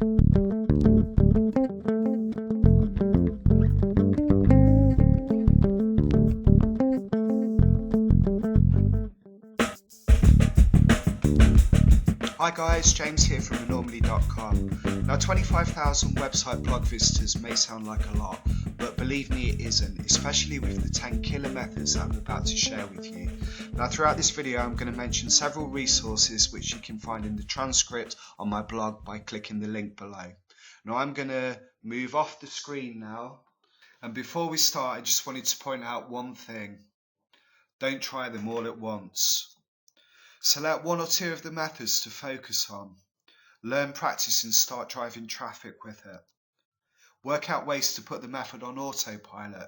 Hi guys, James here from Anormally.com. Now 25,000 website blog visitors may sound like a lot, but believe me it isn't, especially with the 10 killer methods that I'm about to share with you. Now throughout this video I'm going to mention several resources which you can find in the transcript on my blog by clicking the link below. Now I'm going to move off the screen now, and before we start I just wanted to point out one thing. Don't try them all at once. Select one or two of the methods to focus on. Learn, practice and start driving traffic with it. Work out ways to put the method on autopilot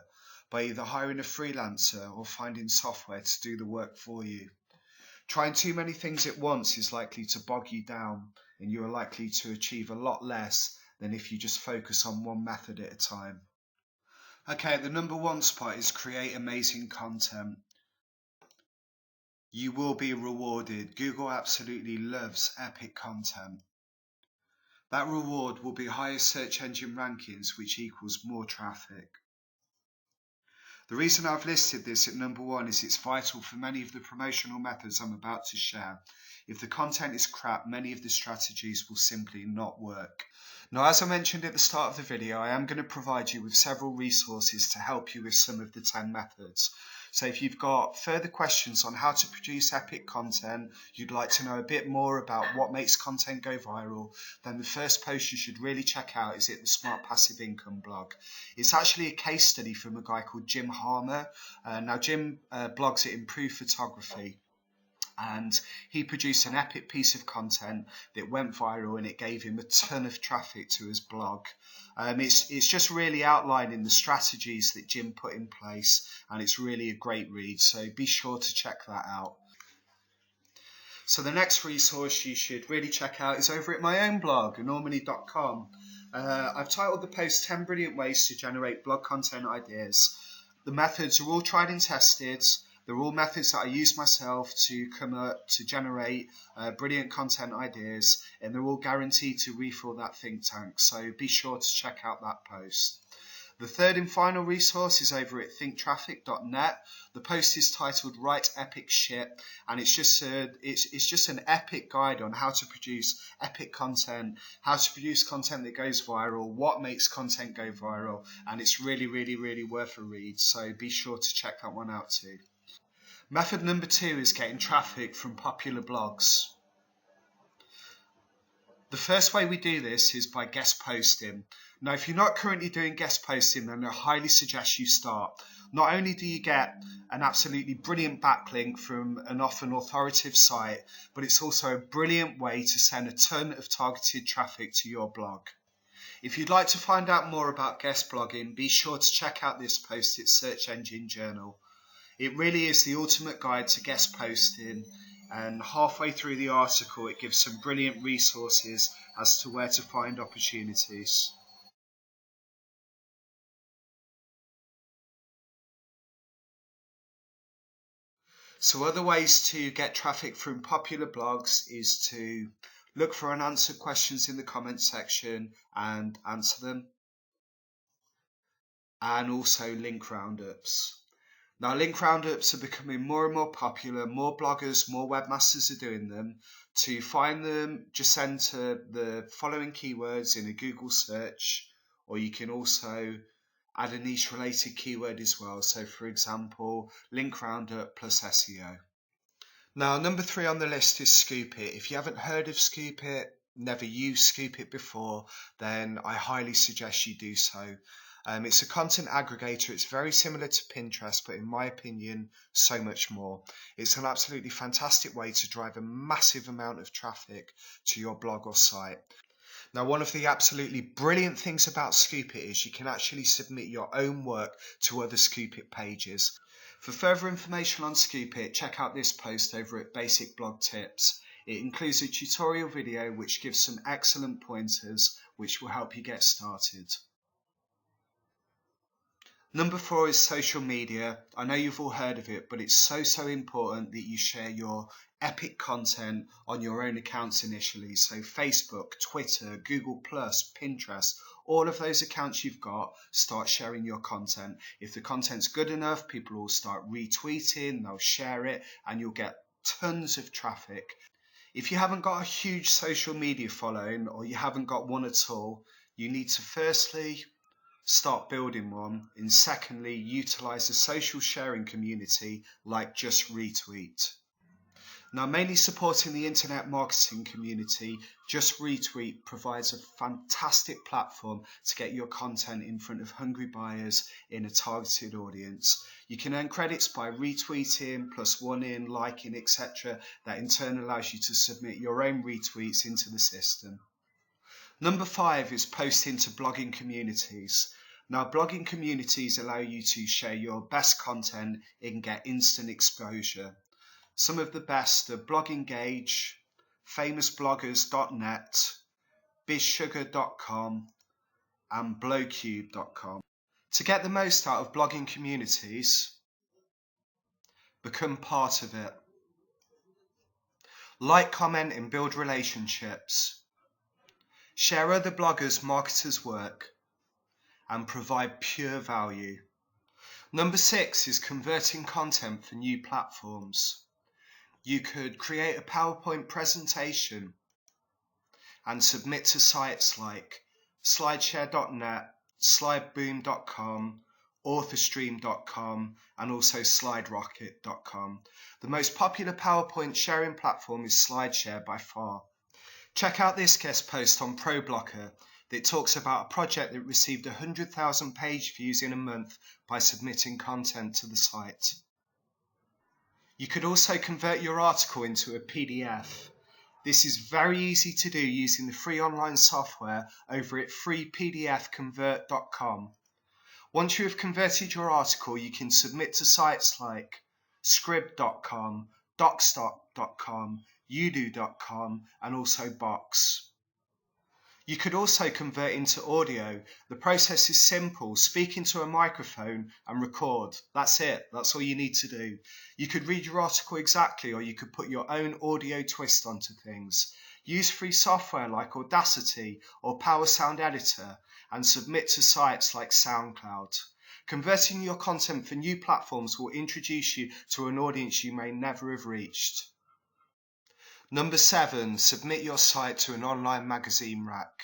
by either hiring a freelancer or finding software to do the work for you. Trying too many things at once is likely to bog you down, and you are likely to achieve a lot less than if you just focus on one method at a time. Okay, the number one spot is create amazing content. You will be rewarded. Google absolutely loves epic content. That reward will be higher search engine rankings, which equals more traffic. The reason I've listed this at number one is it's vital for many of the promotional methods I'm about to share. If the content is crap, many of the strategies will simply not work. Now, as I mentioned at the start of the video, I am going to provide you with several resources to help you with some of the 10 methods. So if you've got further questions on how to produce epic content, you'd like to know a bit more about what makes content go viral, then the first post you should really check out is at the Smart Passive Income blog. It's actually a case study from a guy called Jim Harmer. Now Jim blogs at Improved Photography, and he produced an epic piece of content that went viral and it gave him a ton of traffic to his blog. It's just really outlining the strategies that Jim put in place, and it's really a great read, so be sure to check that out. So the next resource you should really check out is over at my own blog, Anormally.com. I've titled the post 10 brilliant ways to generate blog content ideas. The methods are all tried and tested. They're all methods that I use myself to come up to generate brilliant content ideas, and they're all guaranteed to refill that think tank, so be sure to check out that post. The third and final resource is over at thinktraffic.net. The post is titled Write Epic Shit, and it's just an epic guide on how to produce epic content, how to produce content that goes viral, what makes content go viral, and it's really worth a read, so be sure to check that one out too. Method number 2 is getting traffic from popular blogs. The first way we do this is by guest posting. Now, if you're not currently doing guest posting, then I highly suggest you start. Not only do you get an absolutely brilliant backlink from an often authoritative site, but it's also a brilliant way to send a ton of targeted traffic to your blog. If you'd like to find out more about guest blogging, be sure to check out this post at Search Engine Journal. It really is the ultimate guide to guest posting, and halfway through the article it gives some brilliant resources as to where to find opportunities. So other ways to get traffic from popular blogs is to look for unanswered questions in the comments section and answer them, and also link roundups. Now, link roundups are becoming more and more popular. More bloggers, more webmasters are doing them. To find them, just enter the following keywords in a Google search, or you can also add a niche related keyword as well. So for example, link roundup plus SEO. Now, number 3 on the list is Scoop It. If you haven't heard of Scoop It, never used Scoop It before, then I highly suggest you do so. It's a content aggregator. It's very similar to Pinterest, but in my opinion, so much more. It's an absolutely fantastic way to drive a massive amount of traffic to your blog or site. Now, one of the absolutely brilliant things about Scoop It is you can actually submit your own work to other Scoop It pages. For further information on Scoop It, check out this post over at Basic Blog Tips. It includes a tutorial video which gives some excellent pointers which will help you get started. Number 4 is social media. I know you've all heard of it, but it's so important that you share your epic content on your own accounts initially. So Facebook, Twitter, Google+, Pinterest, all of those accounts you've got, start sharing your content. If the content's good enough, people will start retweeting, they'll share it, and you'll get tons of traffic. If you haven't got a huge social media following, or you haven't got one at all, you need to firstly start building one, and secondly, utilize a social sharing community like Just Retweet. Now, mainly supporting the internet marketing community, Just Retweet provides a fantastic platform to get your content in front of hungry buyers in a targeted audience. You can earn credits by retweeting, plus one in, liking, etc. That in turn allows you to submit your own retweets into the system. Number 5 is posting to blogging communities. Now, blogging communities allow you to share your best content and get instant exposure. Some of the best are Blog Engage, famousbloggers.net, bizsugar.com, and blowcube.com. To get the most out of blogging communities, become part of it. Like, comment, and build relationships. Share other bloggers' marketers' work and provide pure value. Number 6 is converting content for new platforms. You could create a PowerPoint presentation and submit to sites like slideshare.net, slideboom.com, authorstream.com, and also sliderocket.com. The most popular PowerPoint sharing platform is SlideShare by far. Check out this guest post on ProBlocker that talks about a project that received 100,000 page views in a month by submitting content to the site. You could also convert your article into a PDF. This is very easy to do using the free online software over at freepdfconvert.com. Once you have converted your article, you can submit to sites like scrib.com, docstock.com, udo.com, and also Box. You could also convert into audio. The process is simple. Speak into a microphone and record. That's it. That's all you need to do. You could read your article exactly, or you could put your own audio twist onto things. Use free software like Audacity or Power Sound Editor and submit to sites like SoundCloud. Converting your content for new platforms will introduce you to an audience you may never have reached. Number 7, submit your site to an online magazine rack.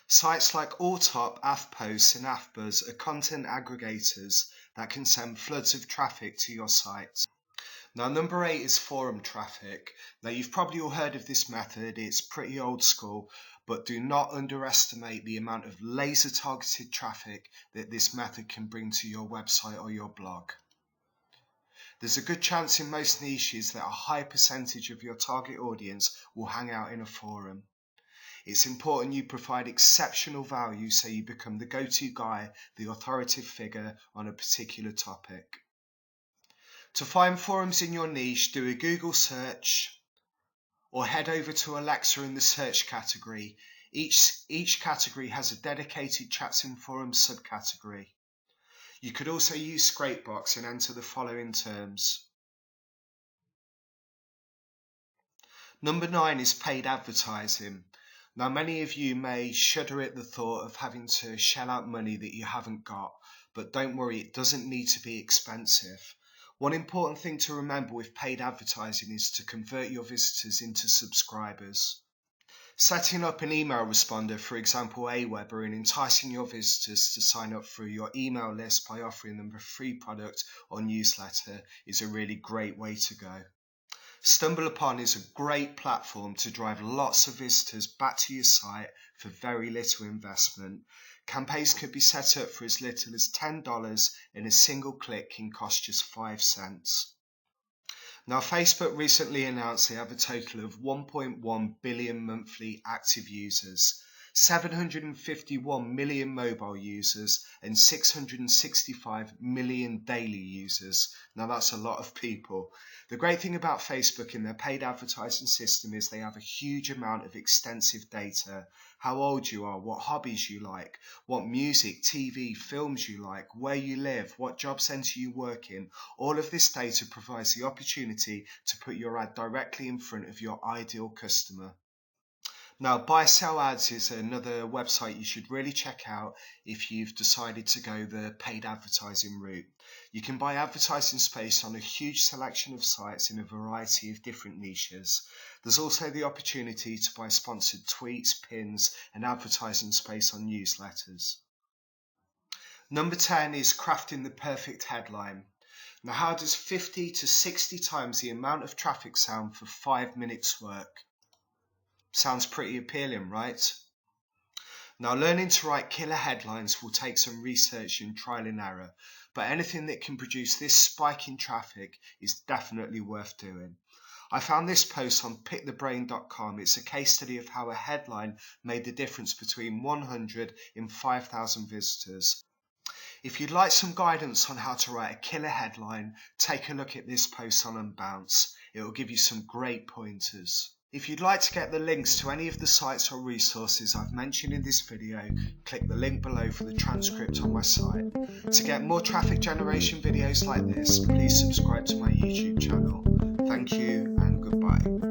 Sites like Alltop, AFPost, and AFBuzz are content aggregators that can send floods of traffic to your site. Now, number 8 is forum traffic. Now, you've probably all heard of this method. It's pretty old school, but do not underestimate the amount of laser targeted traffic that this method can bring to your website or your blog. There's a good chance in most niches that a high percentage of your target audience will hang out in a forum. It's important you provide exceptional value so you become the go-to guy, the authoritative figure on a particular topic. To find forums in your niche, do a Google search or head over to Alexa in the search category. Each category has a dedicated chats and forums subcategory. You could also use Scrapebox and enter the following terms. Number 9 is paid advertising. Now, many of you may shudder at the thought of having to shell out money that you haven't got, but don't worry, it doesn't need to be expensive. One important thing to remember with paid advertising is to convert your visitors into subscribers. Setting up an email responder, for example Aweber, and enticing your visitors to sign up through your email list by offering them a free product or newsletter is a really great way to go. StumbleUpon is a great platform to drive lots of visitors back to your site for very little investment. Campaigns can be set up for as little as $10, and a single click can cost just 5 cents. Now, Facebook recently announced they have a total of 1.1 billion monthly active users, 751 million mobile users, and 665 million daily users. Now, that's a lot of people. The great thing about Facebook and their paid advertising system is they have a huge amount of extensive data. how old you are, what hobbies you like, what music, TV, films you like, where you live, what job centre you work in. All of this data provides the opportunity to put your ad directly in front of your ideal customer. Now, Buy Sell Ads is another website you should really check out if you've decided to go the paid advertising route. You can buy advertising space on a huge selection of sites in a variety of different niches. There's also the opportunity to buy sponsored tweets, pins, and advertising space on newsletters. Number 10 is crafting the perfect headline. Now, how does 50 to 60 times the amount of traffic sound for 5 minutes work? Sounds pretty appealing, right? Now, learning to write killer headlines will take some research and trial and error, but anything that can produce this spike in traffic is definitely worth doing. I found this post on pickthebrain.com. It's a case study of how a headline made the difference between 100 and 5,000 visitors. If you'd like some guidance on how to write a killer headline, take a look at this post on Unbounce. It will give you some great pointers. If you'd like to get the links to any of the sites or resources I've mentioned in this video, click the link below for the transcript on my site. To get more traffic generation videos like this, please subscribe to my YouTube channel. Thank you and goodbye.